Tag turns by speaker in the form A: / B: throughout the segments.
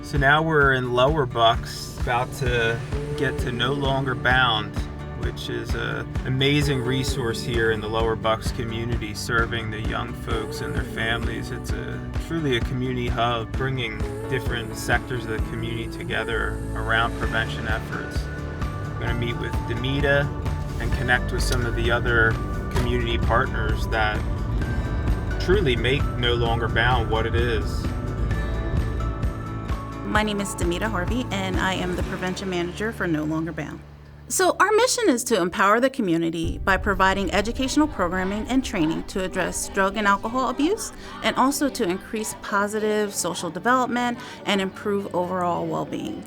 A: So now we're in Lower Bucks, about to get to No Longer Bound, which is an amazing resource here in the Lower Bucks community, serving the young folks and their families. It's truly a community hub, bringing different sectors of the community together around prevention efforts. We're going to meet with Demita and connect with some of the other community partners that truly make No Longer Bound what it is.
B: My name is Demita Harvey, and I am the Prevention Manager for No Longer Bound. So our mission is to empower the community by providing educational programming and training to address drug and alcohol abuse, and also to increase positive social development and improve overall well-being.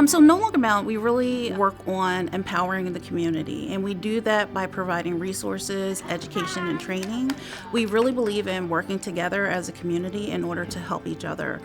B: So No Longer Bound, we really work on empowering the community, and we do that by providing resources, education, and training. We really believe in working together as a community in order to help each other.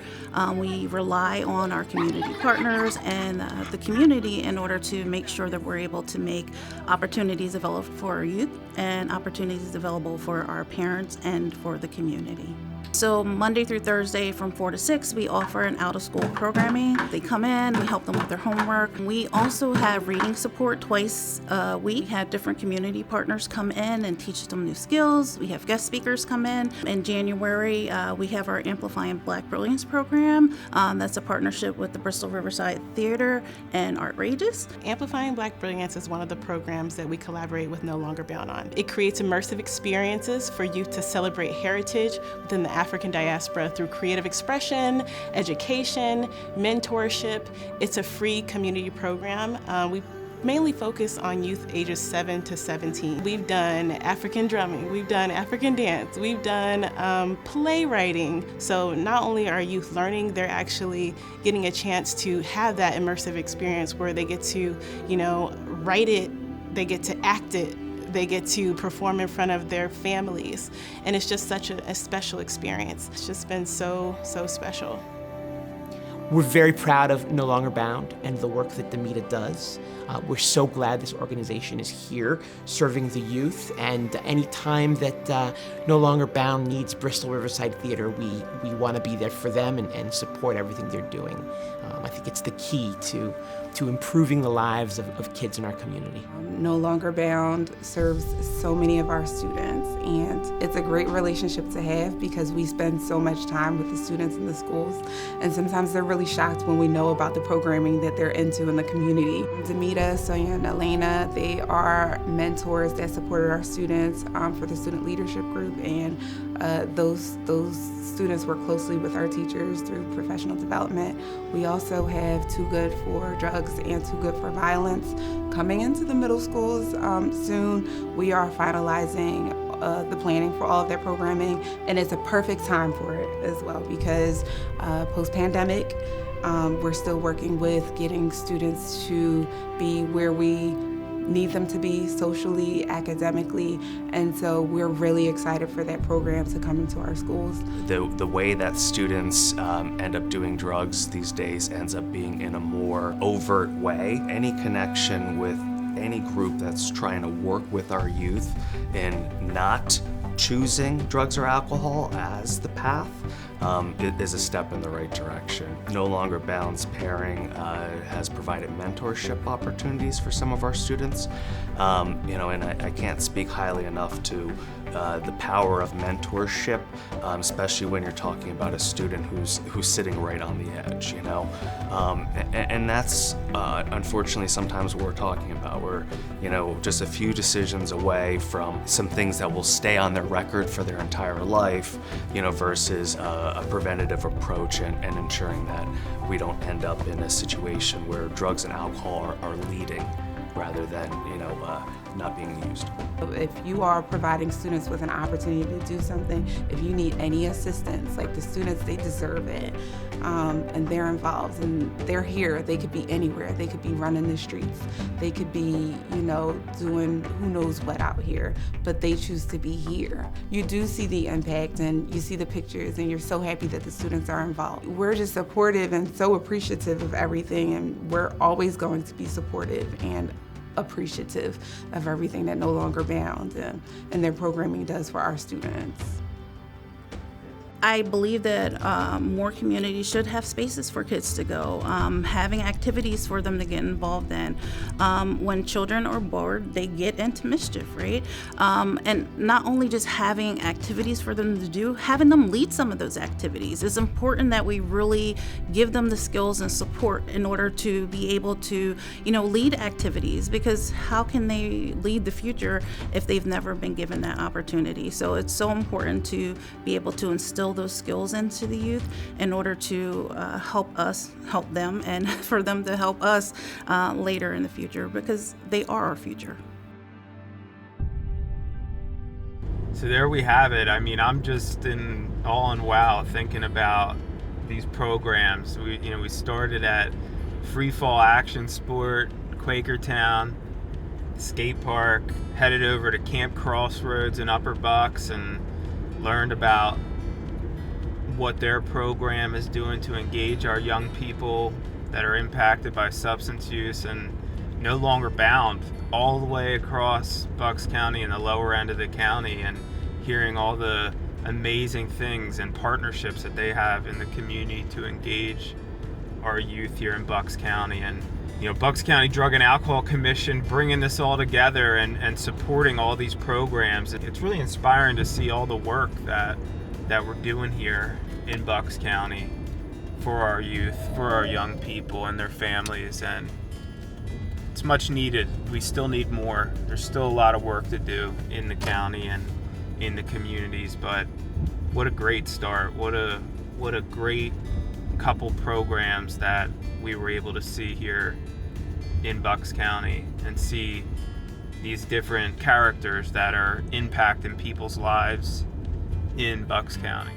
B: We rely on our community partners and the community in order to make sure that we're able to make opportunities available for our youth and opportunities available for our parents and for the community. So Monday through Thursday from 4 to 6, we offer an out-of-school programming. They come in, we help them with their homework. We also have reading support twice a week. We have different community partners come in and teach them new skills. We have guest speakers come in. In January, we have our Amplifying Black Brilliance program. That's a partnership with the Bristol Riverside Theater and Artrageous.
C: Amplifying Black Brilliance is one of the programs that we collaborate with No Longer Bound on. It creates immersive experiences for youth to celebrate heritage within the African diaspora through creative expression, education, mentorship. It's a free community program. We mainly focus on youth ages 7 to 17. We've done African drumming, we've done African dance, we've done playwriting. So not only are youth learning, they're actually getting a chance to have that immersive experience where they get to, write it, they get to act it, they get to perform in front of their families. And it's just such a special experience. It's just been so special.
D: We're very proud of No Longer Bound and the work that Demita does. We're so glad this organization is here serving the youth, and any time that No Longer Bound needs Bristol Riverside Theater, we want to be there for them and support everything they're doing. I think it's the key to improving the lives of kids in our community.
E: No Longer Bound serves so many of our students, and it's a great relationship to have because we spend so much time with the students in the schools, and sometimes they're really shocked when we know about the programming that they're into in the community. Demita, Sonia, and Elena, they are mentors that supported our students for the student leadership group, and those students work closely with our teachers through professional development. We also have Too Good for Drugs and Too Good for Violence coming into the middle schools soon. We are finalizing the planning for all of their programming, and it's a perfect time for it as well because post-pandemic, we're still working with getting students to be where we need them to be socially, academically, and so we're really excited for that program to come into our schools.
F: The way that students end up doing drugs these days ends up being in a more overt way. Any connection with any group that's trying to work with our youth and not choosing drugs or alcohol as the path is a step in the right direction. No Longer Bound's pairing has provided mentorship opportunities for some of our students. And I can't speak highly enough to the power of mentorship, especially when you're talking about a student who's sitting right on the edge, and that's unfortunately sometimes what we're talking about. We're just a few decisions away from some things that will stay on their record for their entire life, versus a preventative approach and ensuring that we don't end up in a situation where drugs and alcohol are leading rather than not being used.
E: If you are providing students with an opportunity to do something, if you need any assistance, like the students, they deserve it, and they're involved and they're here. They could be anywhere. They could be running the streets. They could be, doing who knows what out here, but they choose to be here. You do see the impact and you see the pictures and you're so happy that the students are involved. We're just supportive and so appreciative of everything, and we're always going to be supportive and appreciative of everything that No Longer Bound and their programming does for our students.
B: I believe that more communities should have spaces for kids to go, having activities for them to get involved in. When children are bored, they get into mischief, right? And not only just having activities for them to do, having them lead some of those activities. It's important that we really give them the skills and support in order to be able to, lead activities, because how can they lead the future if they've never been given that opportunity? So it's so important to be able to instill those skills into the youth in order to help them, and for them to help us later in the future, because they are our future.
A: So there we have it. I mean, I'm just in awe and wow thinking about these programs. We started at Free Fall Action Sport, Quakertown, skate park, headed over to Camp Crossroads in Upper Bucks and learned about what their program is doing to engage our young people that are impacted by substance use, and No Longer Bound all the way across Bucks County and the lower end of the county, and hearing all the amazing things and partnerships that they have in the community to engage our youth here in Bucks County. And Bucks County Drug and Alcohol Commission bringing this all together and supporting all these programs. It's really inspiring to see all the work that we're doing here in Bucks County for our youth, for our young people and their families, and it's much needed. We still need more. There's still a lot of work to do in the county and in the communities, but what a great start. What a great couple programs that we were able to see here in Bucks County, and see these different characters that are impacting people's lives in Bucks County.